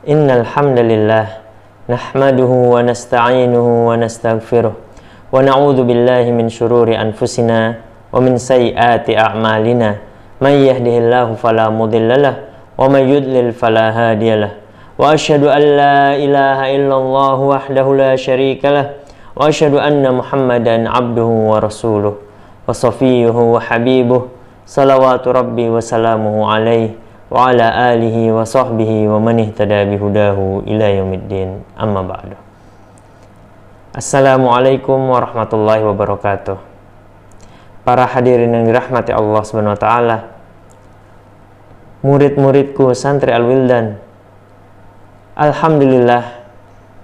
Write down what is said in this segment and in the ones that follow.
Innal hamdalillah nahmaduhu wa nasta'inuhu wa nastaghfiruh wa na'udzu billahi min shururi anfusina wa min sayyiati a'malina. May yahdihillahu fala mudhillalah wa may yudlil fala hadiyalah. Wa asyhadu an la ilaha illallah wahdahu la syarikalah wa asyhadu anna Muhammadan abduhu wa rasuluh wa safiyyuhu wa habibuh salawatu rabbi wa salamuhu alaihi wa ala alihi wa sahbihi wa man ihtada bihudahu ila yaumiddin, amma ba'du. Assalamualaikum warahmatullahi wabarakatuh. Para hadirin yang dirahmati Allah Subhanahu wa taala, murid-muridku santri Al-Wildan, alhamdulillah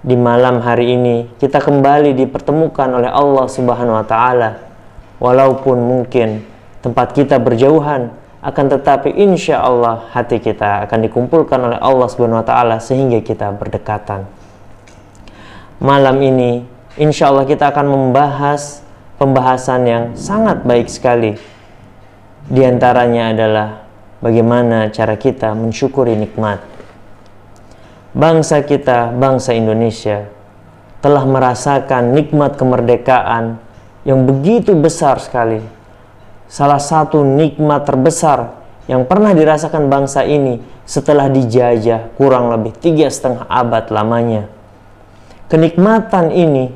di malam hari ini kita kembali dipertemukan oleh Allah Subhanahu wa taala. Walaupun mungkin tempat kita berjauhan, akan tetapi insya Allah hati kita akan dikumpulkan oleh Allah Subhanahu wa taala sehingga kita berdekatan. Malam ini insya Allah kita akan membahas pembahasan yang sangat baik sekali. Di antaranya adalah bagaimana cara kita mensyukuri nikmat. Bangsa kita, bangsa Indonesia, telah merasakan nikmat kemerdekaan yang begitu besar sekali. Salah satu nikmat terbesar yang pernah dirasakan bangsa ini setelah dijajah kurang lebih 3,5 abad lamanya. Kenikmatan ini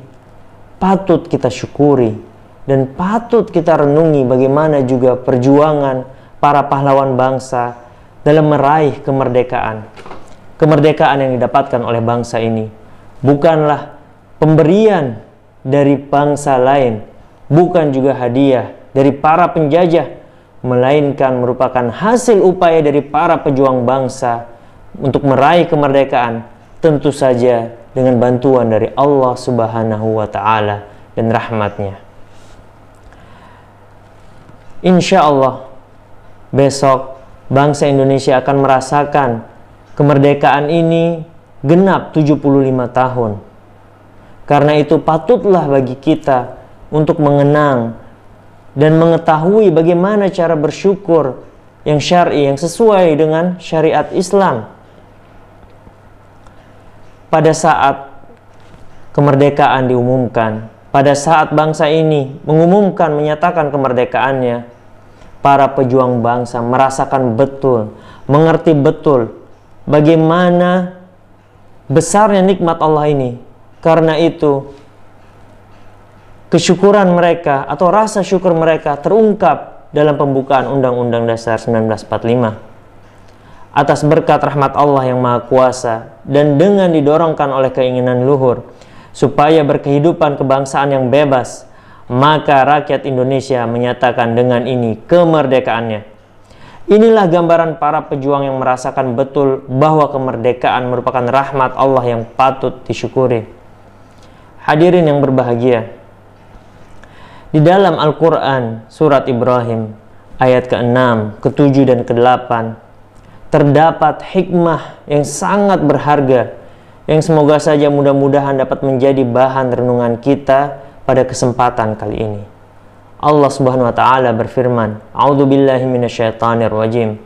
patut kita syukuri dan patut kita renungi bagaimana juga perjuangan para pahlawan bangsa dalam meraih kemerdekaan. Kemerdekaan yang didapatkan oleh bangsa ini bukanlah pemberian dari bangsa lain, bukan juga hadiah dari para penjajah, melainkan merupakan hasil upaya dari para pejuang bangsa untuk meraih kemerdekaan, tentu saja dengan bantuan dari Allah Subhanahu wa taala dan rahmatnya. Insya Allah besok bangsa Indonesia akan merasakan kemerdekaan ini genap 75 tahun. Karena itu patutlah bagi kita untuk mengenang dan mengetahui bagaimana cara bersyukur yang syar'i, yang sesuai dengan syariat Islam. Pada saat kemerdekaan diumumkan, pada saat bangsa ini mengumumkan, menyatakan kemerdekaannya, para pejuang bangsa merasakan betul, mengerti betul bagaimana besarnya nikmat Allah ini. Karena itu kesyukuran mereka atau rasa syukur mereka terungkap dalam pembukaan Undang-Undang Dasar 1945. Atas berkat rahmat Allah yang Maha Kuasa dan dengan didorongkan oleh keinginan luhur supaya berkehidupan kebangsaan yang bebas, maka rakyat Indonesia menyatakan dengan ini kemerdekaannya. Inilah gambaran para pejuang yang merasakan betul bahwa kemerdekaan merupakan rahmat Allah yang patut disyukuri. Hadirin yang berbahagia, di dalam Al-Quran surat Ibrahim ayat ke-6, ke-7 dan ke-8 terdapat hikmah yang sangat berharga yang semoga saja mudah-mudahan dapat menjadi bahan renungan kita pada kesempatan kali ini. Allah Subhanahu wa taala berfirman, A'udzubillahi minasyaitonir rajim.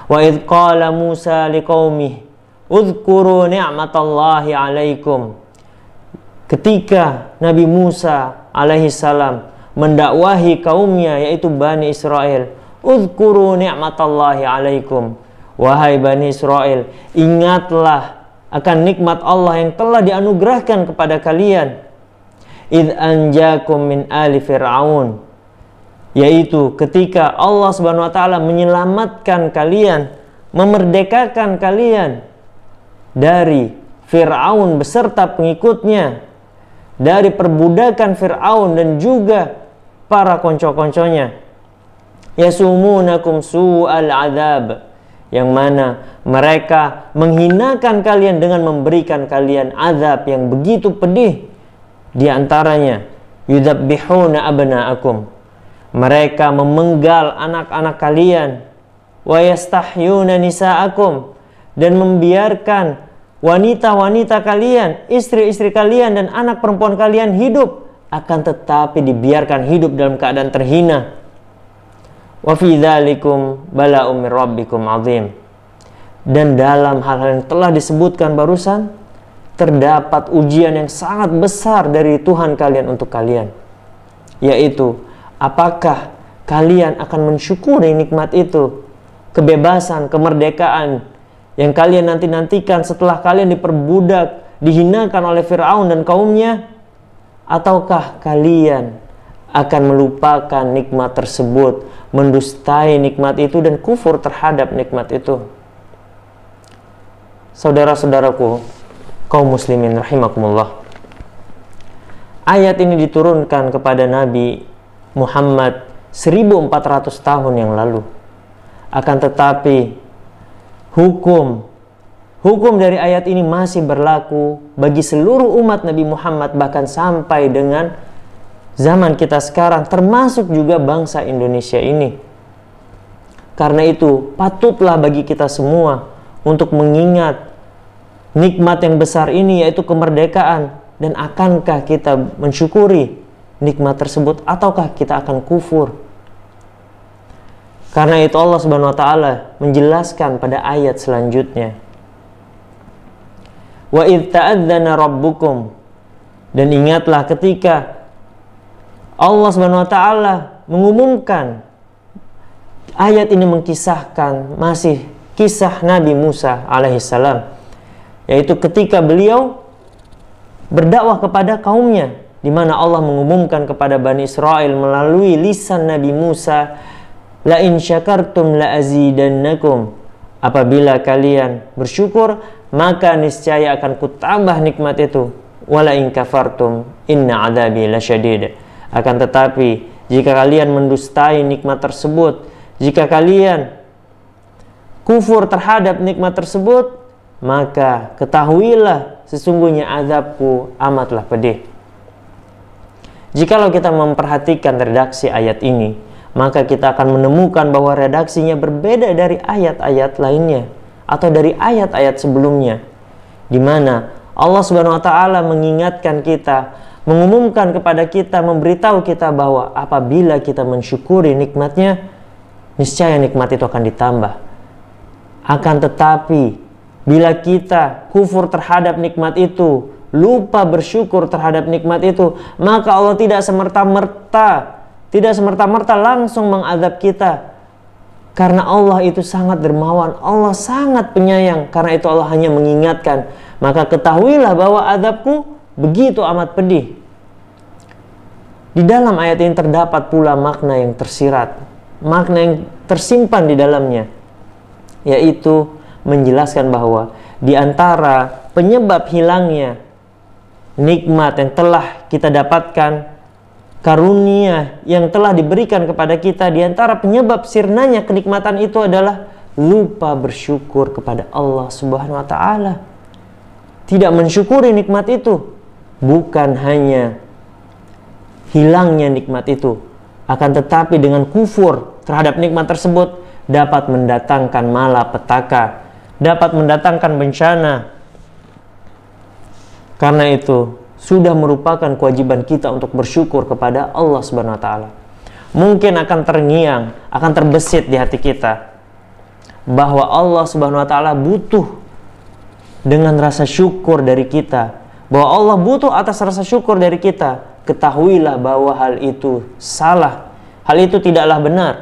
Wa idz qala Musa liqaumihi udhkuru ni'matallahi 'alaikum. Ketika Nabi Musa alaihi salam mendakwahi kaumnya yaitu Bani Israel, udhkuru ni'matallahi 'alaikum. Wahai Bani Israel, ingatlah akan nikmat Allah yang telah dianugerahkan kepada kalian. Idh anjakum min ali fir'aun, yaitu ketika Allah Subhanahu wa taala menyelamatkan kalian, memerdekakan kalian dari Fir'aun beserta pengikutnya, dari perbudakan Fir'aun dan juga para konco-konconya. Yasumunakum su'al adab, yang mana mereka menghinakan kalian dengan memberikan kalian azab yang begitu pedih. Di antaranya yudzabbihuna abna'akum, mereka memenggal anak-anak kalian, wa yastahyuna nisa'akum, dan membiarkan wanita-wanita kalian, istri-istri kalian dan anak perempuan kalian hidup, akan tetapi dibiarkan hidup dalam keadaan terhina. Wa fi dzalikum bala'um mir rabbikum 'adzim. Dan dalam hal-hal yang telah disebutkan barusan, terdapat ujian yang sangat besar dari Tuhan kalian untuk kalian, yaitu apakah kalian akan mensyukuri nikmat itu, kebebasan, kemerdekaan yang kalian nanti-nantikan setelah kalian diperbudak, dihinakan oleh Fir'aun dan kaumnya, ataukah kalian akan melupakan nikmat tersebut, mendustai nikmat itu dan kufur terhadap nikmat itu. Saudara-saudaraku, kaum muslimin rahimakumullah, ayat ini diturunkan kepada Nabi Muhammad 1400 tahun yang lalu. Akan tetapi hukum dari ayat ini masih berlaku bagi seluruh umat Nabi Muhammad, bahkan sampai dengan zaman kita sekarang, termasuk juga bangsa Indonesia ini. Karena itu patutlah bagi kita semua untuk mengingat nikmat yang besar ini, yaitu kemerdekaan. Dan akankah kita mensyukuri nikmat tersebut, ataukah kita akan kufur? Karena itu Allah Subhanahu wa taala menjelaskan pada ayat selanjutnya, wa idz ta'adzana rabbukum, dan ingatlah ketika Allah Subhanahu wa taala mengumumkan. Ayat ini mengkisahkan masih kisah Nabi Musa alaihissalam, yaitu ketika beliau berdakwah kepada kaumnya, di mana Allah mengumumkan kepada Bani Israel melalui lisan Nabi Musa, la in syakartum la azidannakum, apabila kalian bersyukur maka niscaya akan kutambah nikmat itu, wala in kafartum inna adzabi lasyadid, akan tetapi jika kalian mendustai nikmat tersebut, jika kalian kufur terhadap nikmat tersebut, maka ketahuilah sesungguhnya azabku amatlah pedih. Jikalau kita memperhatikan redaksi ayat ini, maka kita akan menemukan bahwa redaksinya berbeda dari ayat-ayat lainnya atau dari ayat-ayat sebelumnya, di mana Allah Subhanahu wa taala mengingatkan kita, mengumumkan kepada kita, memberitahu kita bahwa apabila kita mensyukuri nikmatnya, niscaya nikmat itu akan ditambah. Akan tetapi bila kita kufur terhadap nikmat itu, lupa bersyukur terhadap nikmat itu, maka Allah tidak semerta-merta langsung mengazab kita. Karena Allah itu sangat dermawan, Allah sangat penyayang. Karena itu Allah hanya mengingatkan, maka ketahuilah bahwa azabku begitu amat pedih. Di dalam ayat ini terdapat pula makna yang tersirat, makna yang tersimpan di dalamnya, yaitu menjelaskan bahwa di antara penyebab hilangnya nikmat yang telah kita dapatkan, karunia yang telah diberikan kepada kita, di antara penyebab sirnanya kenikmatan itu adalah lupa bersyukur kepada Allah Subhanahu wa taala. Tidak mensyukuri nikmat itu, bukan hanya hilangnya nikmat itu, akan tetapi dengan kufur terhadap nikmat tersebut dapat mendatangkan malapetaka, dapat mendatangkan bencana. Karena itu sudah merupakan kewajiban kita untuk bersyukur kepada Allah Subhanahu wa taala. Mungkin akan terngiang, akan terbesit di hati kita bahwa Allah Subhanahu wa taala butuh dengan rasa syukur dari kita, bahwa Allah butuh atas rasa syukur dari kita. Ketahuilah bahwa hal itu salah, hal itu tidaklah benar.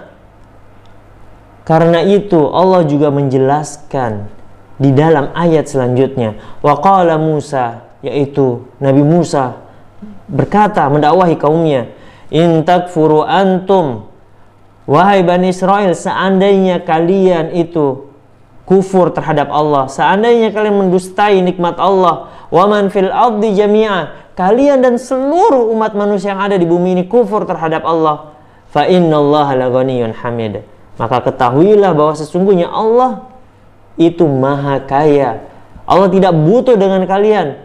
Karena itu Allah juga menjelaskan di dalam ayat selanjutnya, wa qala Musa, yaitu Nabi Musa berkata mendakwahi kaumnya, in takfuru antum, wahai Bani Israel, seandainya kalian itu kufur terhadap Allah, seandainya kalian mendustai nikmat Allah, wa man fil ardi jami'a, kalian dan seluruh umat manusia yang ada di bumi ini kufur terhadap Allah, fa innallaha laghaniyyun hamid, maka ketahuilah bahwa sesungguhnya Allah itu maha kaya, Allah tidak butuh dengan kalian.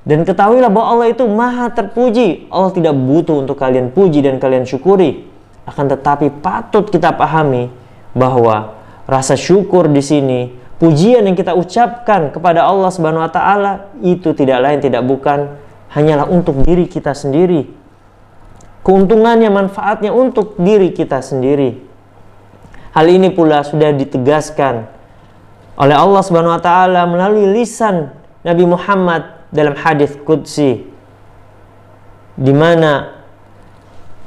Dan ketahuilah bahwa Allah itu maha terpuji, Allah tidak butuh untuk kalian puji dan kalian syukuri. Akan tetapi patut kita pahami bahwa rasa syukur di sini, pujian yang kita ucapkan kepada Allah Subhanahu wa taala, itu tidak lain tidak bukan hanyalah untuk diri kita sendiri. Keuntungannya, manfaatnya untuk diri kita sendiri. Hal ini pula sudah ditegaskan oleh Allah Subhanahu wa taala melalui lisan Nabi Muhammad dalam hadis qudsi, di mana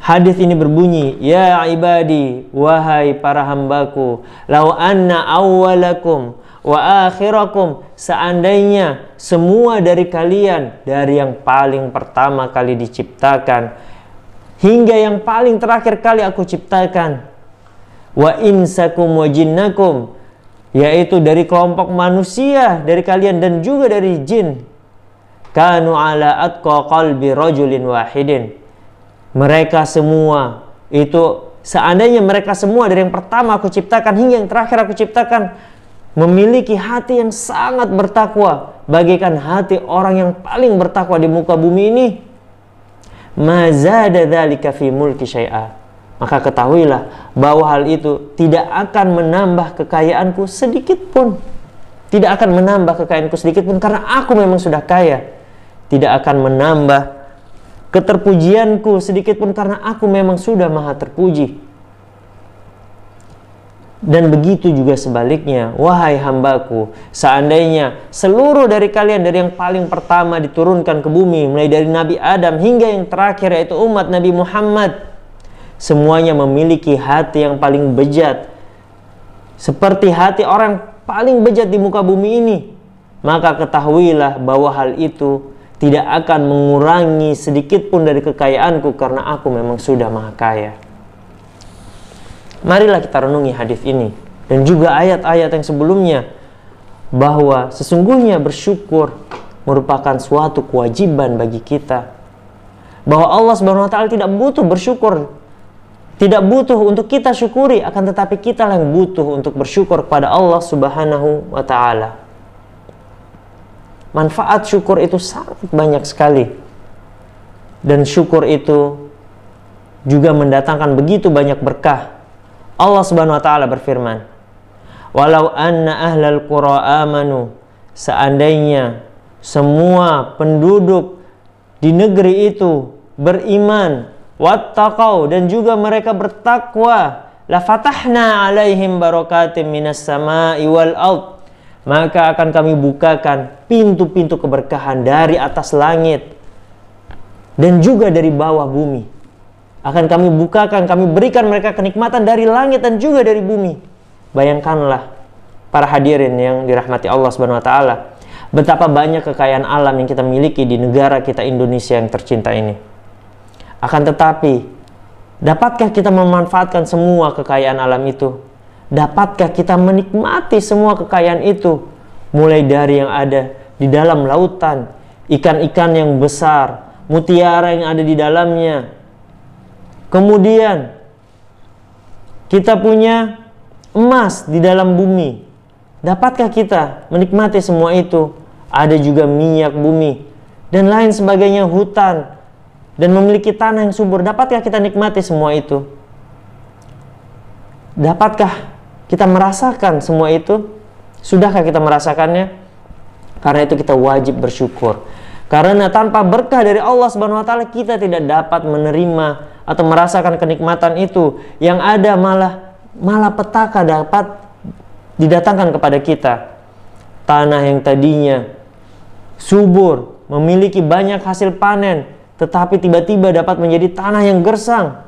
hadis ini berbunyi, ya ibadi, wahai para hambaku, lau anna awwalakum wa akhirakum, seandainya semua dari kalian, dari yang paling pertama kali diciptakan hingga yang paling terakhir kali aku ciptakan, wa insakum wa jinnakum, yaitu dari kelompok manusia dari kalian dan juga dari jin, kanu ala atqa qalbi rajulin wahidin, mereka semua itu, seandainya mereka semua dari yang pertama aku ciptakan hingga yang terakhir aku ciptakan memiliki hati yang sangat bertakwa, bagaikan hati orang yang paling bertakwa di muka bumi ini, mazada dzalika fi mulki syai'a, maka ketahuilah bahwa hal itu tidak akan menambah kekayaanku sedikit pun. Tidak akan menambah kekayaanku sedikit pun, karena aku memang sudah kaya. Tidak akan menambah keterpujianku sedikit pun, karena aku memang sudah maha terpuji. Dan begitu juga sebaliknya, wahai hambaku, seandainya seluruh dari kalian, dari yang paling pertama diturunkan ke bumi, mulai dari Nabi Adam hingga yang terakhir yaitu umat Nabi Muhammad, semuanya memiliki hati yang paling bejat, seperti hati orang paling bejat di muka bumi ini, maka ketahuilah bahwa hal itu tidak akan mengurangi sedikit pun dari kekayaanku, karena aku memang sudah maha kaya. Marilah kita renungi hadis ini dan juga ayat-ayat yang sebelumnya, bahwa sesungguhnya bersyukur merupakan suatu kewajiban bagi kita, bahwa Allah Subhanahu wa taala tidak butuh bersyukur, tidak butuh untuk kita syukuri, akan tetapi kita yang butuh untuk bersyukur kepada Allah Subhanahu wa taala. Manfaat syukur itu sangat banyak sekali, dan syukur itu juga mendatangkan begitu banyak berkah. Allah Subhanahu wa taala berfirman, walau anna ahlal qura amanu, seandainya semua penduduk di negeri itu beriman, wattaqau, dan juga mereka bertakwa, la fatahna alaihim barakatim minas sama'i wal ard, maka akan kami bukakan pintu-pintu keberkahan dari atas langit dan juga dari bawah bumi. Akan kami bukakan, kami berikan mereka kenikmatan dari langit dan juga dari bumi. Bayangkanlah para hadirin yang dirahmati Allah Subhanahu wa taala, betapa banyak kekayaan alam yang kita miliki di negara kita Indonesia yang tercinta ini. Akan tetapi, dapatkah kita memanfaatkan semua kekayaan alam itu? Dapatkah kita menikmati semua kekayaan itu? Mulai dari yang ada di dalam lautan, ikan-ikan yang besar, mutiara yang ada di dalamnya. Kemudian kita punya emas di dalam bumi. Dapatkah kita menikmati semua itu? Ada juga minyak bumi dan lain sebagainya, hutan, dan memiliki tanah yang subur. Dapatkah kita nikmati semua itu? Dapatkah kita merasakan semua itu? Sudahkah kita merasakannya? Karena itu kita wajib bersyukur. Karena tanpa berkah dari Allah Subhanahu wa taala, kita tidak dapat menerima atau merasakan kenikmatan itu. Yang ada malah petaka dapat didatangkan kepada kita. Tanah yang tadinya subur, memiliki banyak hasil panen, tetapi tiba-tiba dapat menjadi tanah yang gersang.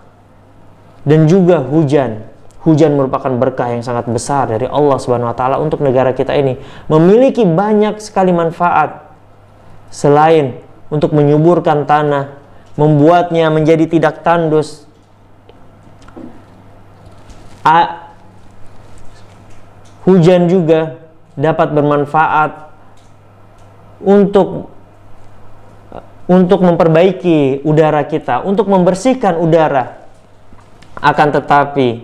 Dan juga hujan. Hujan merupakan berkah yang sangat besar dari Allah Subhanahu wa taala untuk negara kita ini. Memiliki banyak sekali manfaat. Selain untuk menyuburkan tanah, membuatnya menjadi tidak tandus, hujan juga dapat bermanfaat untuk memperbaiki udara kita, untuk membersihkan udara. Akan tetapi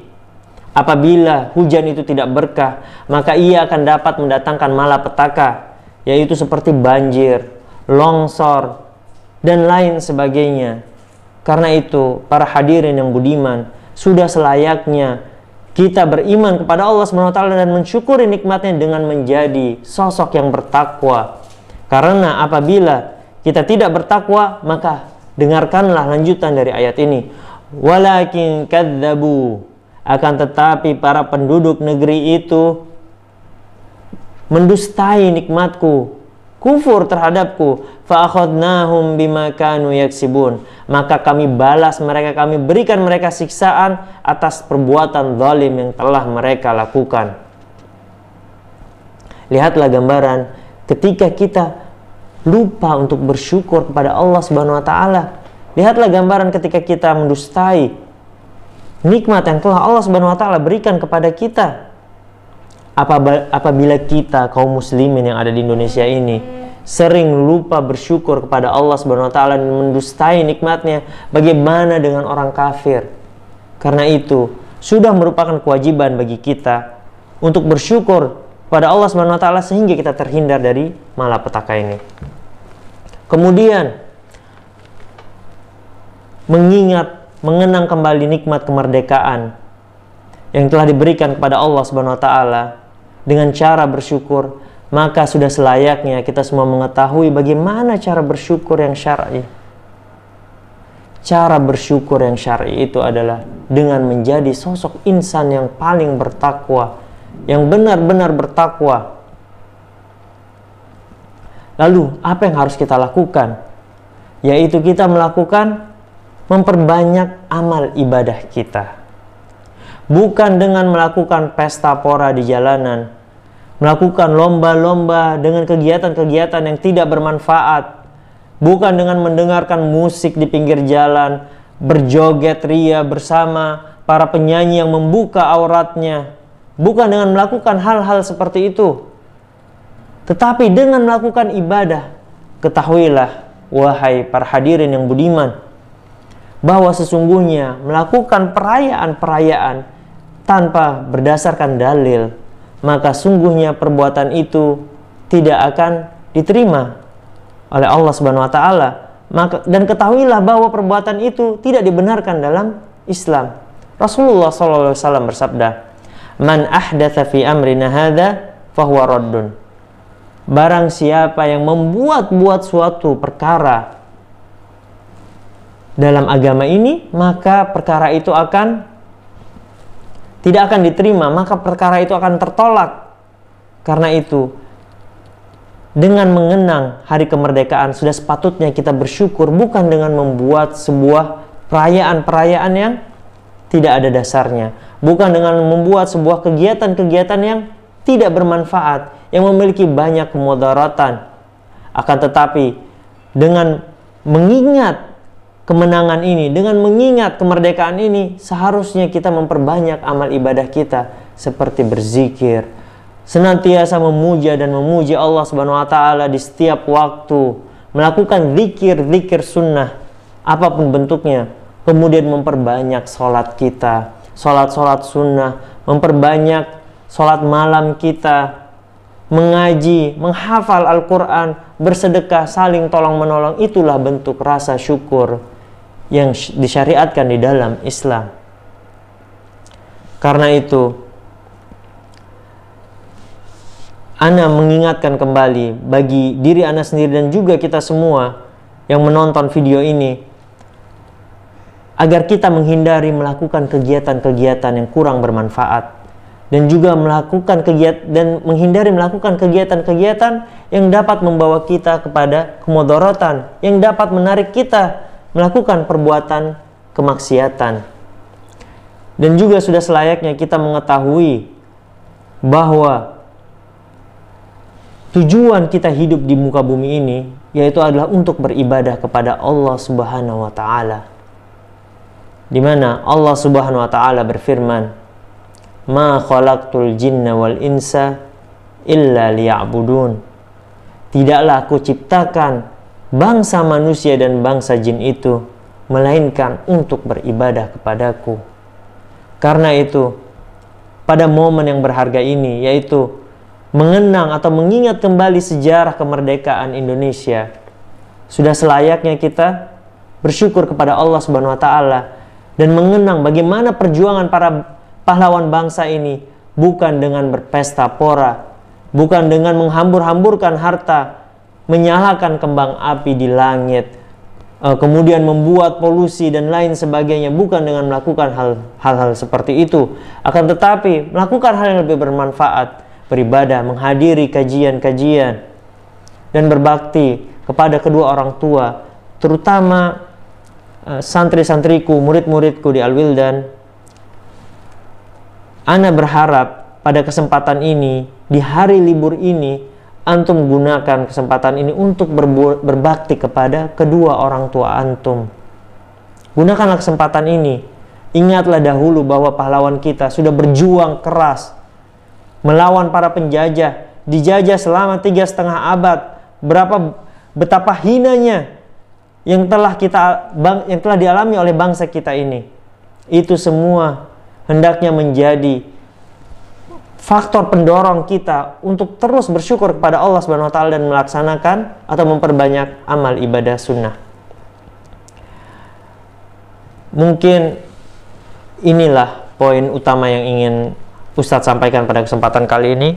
apabila hujan itu tidak berkah, maka ia akan dapat mendatangkan malapetaka, yaitu seperti banjir, longsor, dan lain sebagainya. Karena itu, para hadirin yang budiman, sudah selayaknya kita beriman kepada Allah SWT dan mensyukuri nikmatnya dengan menjadi sosok yang bertakwa. Karena apabila kita tidak bertakwa, maka dengarkanlah lanjutan dari ayat ini. Walakin kadzabu, akan tetapi para penduduk negeri itu mendustai nikmatku, kufur terhadapku, fa akhadnahum bima kanu yaksibun, maka kami balas mereka, kami berikan mereka siksaan atas perbuatan zalim yang telah mereka lakukan. Lihatlah gambaran ketika kita lupa untuk bersyukur kepada Allah Subhanahu wa taala. Lihatlah gambaran ketika kita mendustai nikmat yang telah Allah Subhanahu wa taala berikan kepada kita. Apabila kita kaum muslimin yang ada di Indonesia ini sering lupa bersyukur kepada Allah Subhanahu wa taala dan mendustai nikmatnya, bagaimana dengan orang kafir? Karena itu sudah merupakan kewajiban bagi kita untuk bersyukur pada Allah Subhanahu wa taala sehingga kita terhindar dari malapetaka ini. Kemudian mengenang kembali nikmat kemerdekaan yang telah diberikan kepada Allah Subhanahu wa taala dengan cara bersyukur, maka sudah selayaknya kita semua mengetahui bagaimana cara bersyukur yang syar'i. Cara bersyukur yang syar'i itu adalah dengan menjadi sosok insan yang paling bertakwa, yang benar-benar bertakwa. Lalu, apa yang harus kita lakukan? Yaitu kita memperbanyak amal ibadah kita. Bukan dengan melakukan pesta pora di jalanan, melakukan lomba-lomba dengan kegiatan-kegiatan yang tidak bermanfaat, bukan dengan mendengarkan musik di pinggir jalan, berjoget ria bersama para penyanyi yang membuka auratnya, bukan dengan melakukan hal-hal seperti itu, tetapi dengan melakukan ibadah. Ketahuilah, wahai para hadirin yang budiman, bahwa sesungguhnya melakukan perayaan-perayaan tanpa berdasarkan dalil, maka sungguhnya perbuatan itu tidak akan diterima oleh Allah Subhanahu wa taala. Dan ketahuilah bahwa perbuatan itu tidak dibenarkan dalam Islam. Rasulullah SAW bersabda, "Man ahdatsa fi amrina hadza fahuwa raddun." Barang siapa yang membuat-buat suatu perkara dalam agama ini, maka perkara itu tidak akan diterima, maka perkara itu akan tertolak. Karena itu, dengan mengenang hari kemerdekaan, sudah sepatutnya kita bersyukur, bukan dengan membuat sebuah perayaan-perayaan yang tidak ada dasarnya, bukan dengan membuat sebuah kegiatan-kegiatan yang tidak bermanfaat, yang memiliki banyak kemudaratan. Akan tetapi, dengan mengingat kemenangan ini, dengan mengingat kemerdekaan ini, seharusnya kita memperbanyak amal ibadah kita seperti berzikir, senantiasa memuja dan memuji Allah Subhanahu wa taala di setiap waktu, melakukan zikir sunnah apapun bentuknya, kemudian memperbanyak sholat kita, sholat sunnah, memperbanyak sholat malam kita, mengaji, menghafal Al-Quran, bersedekah, saling tolong-menolong. Itulah bentuk rasa syukur yang disyariatkan di dalam Islam. Karena itu, Ana mengingatkan kembali bagi diri Ana sendiri dan juga kita semua yang menonton video ini, agar kita menghindari melakukan kegiatan-kegiatan yang kurang bermanfaat, dan juga menghindari melakukan kegiatan-kegiatan yang dapat membawa kita kepada kemudaratan, yang dapat menarik kita melakukan perbuatan kemaksiatan. Dan juga sudah selayaknya kita mengetahui bahwa tujuan kita hidup di muka bumi ini yaitu adalah untuk beribadah kepada Allah Subhanahu wa taala. Di mana Allah Subhanahu wa taala berfirman, "Ma khalaqtul jinna wal insa illa liya'budun." Tidaklah aku ciptakan bangsa manusia dan bangsa jin itu melainkan untuk beribadah kepadaku. Karena itu, pada momen yang berharga ini, yaitu mengenang atau mengingat kembali sejarah kemerdekaan Indonesia, sudah selayaknya kita bersyukur kepada Allah Subhanahu wa taala dan mengenang bagaimana perjuangan para pahlawan bangsa ini, bukan dengan berpesta pora, bukan dengan menghambur-hamburkan harta, menyalakan kembang api di langit, kemudian membuat polusi dan lain sebagainya, bukan dengan melakukan hal-hal seperti itu. Akan tetapi melakukan hal yang lebih bermanfaat, beribadah, menghadiri kajian-kajian, dan berbakti kepada kedua orang tua, terutama santri-santriku, murid-muridku di Al-Wildan. Ana berharap pada kesempatan ini, di hari libur ini, antum gunakan kesempatan ini untuk berbakti kepada kedua orang tua antum. Gunakanlah kesempatan ini. Ingatlah dahulu bahwa pahlawan kita sudah berjuang keras melawan para penjajah, dijajah selama 3,5 abad. Betapa hinanya yang telah dialami oleh bangsa kita ini. Itu semua hendaknya menjadi faktor pendorong kita untuk terus bersyukur kepada Allah Subhanahu wa taala dan melaksanakan atau memperbanyak amal ibadah sunnah. Mungkin inilah poin utama yang ingin Ustadz sampaikan pada kesempatan kali ini.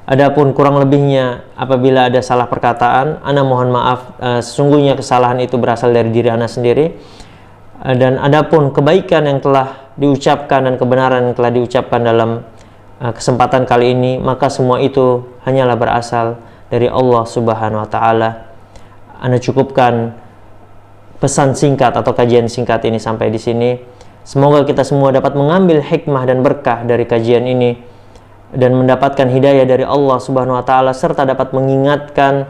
Adapun kurang lebihnya apabila ada salah perkataan, ana mohon maaf. Sesungguhnya kesalahan itu berasal dari diri ana sendiri. Dan adapun kebaikan yang telah diucapkan dan kebenaran yang telah diucapkan dalam kesempatan kali ini, maka semua itu hanyalah berasal dari Allah Subhanahu wa taala. Ana cukupkan pesan singkat atau kajian singkat ini sampai di sini. Semoga kita semua dapat mengambil hikmah dan berkah dari kajian ini dan mendapatkan hidayah dari Allah Subhanahu wa taala, serta dapat mengingatkan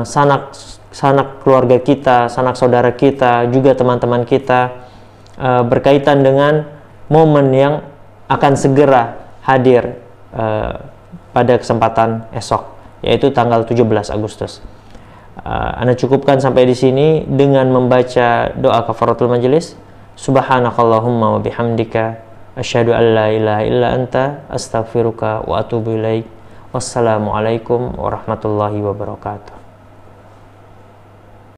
sanak keluarga kita, sanak saudara kita, juga teman-teman kita berkaitan dengan momen yang akan segera hadir pada kesempatan esok, yaitu tanggal 17 Agustus. Anda cukupkan sampai di sini dengan membaca doa kafaratul majelis. Subhanakallahumma wa bihamdika asyhadu an la ilaha illa anta astaghfiruka wa atubu ilaik. Wassalamualaikum warahmatullahi wabarakatuh.